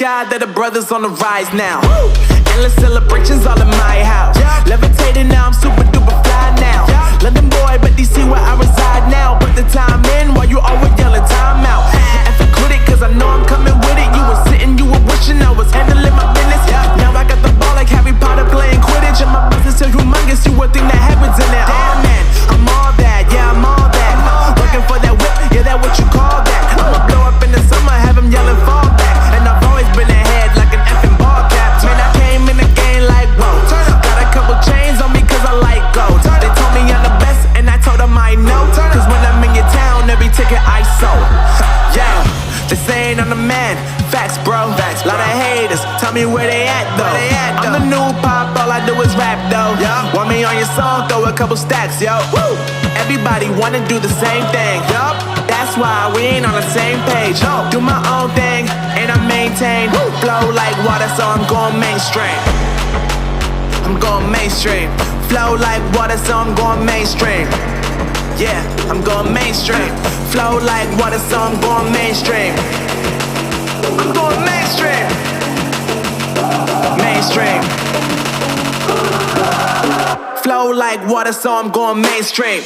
God that the brothers on the rise now. Endless celebrations all in my house. Levitating now, I'm super duper fly now. London boy, but DC where I reside now. Put the time in while you always yelling time out. And for quit it, cause I know I'm coming with it. You were sitting, you were wishing I was handling my business. Now I got the ball like Harry Potter playing Quidditch. And my business is humongous, you would think that happens in it. Oh man, I'm all that, yeah, I'm all that. Working for that whip, yeah, that what you call that. I'ma blow up in the summer, have him yelling fall back. And I've always been ahead like an effing ball cap. Man, I came in the game like, whoa. Got a couple chains on me cause I like gold. They told me I'm the best and I told them I know. Cause when I'm in your town, every ticket I sold. Yeah, they saying I'm the man. Facts, bro. Lot of haters, tell me where they at though. I'm the new pop, all I do is rap though. Want me on your song, throw a couple stacks, yo. Woo! Everybody wanna do the same thing. That's why we ain't on the same page. Do my own thing and I maintain. Flow like water, so I'm going mainstream. I'm going mainstream. Flow like water, so I'm going mainstream. Yeah, I'm going mainstream. Flow like water, so I'm going mainstream. I'm going mainstream. Mainstream. Flow like water, so I'm going mainstream.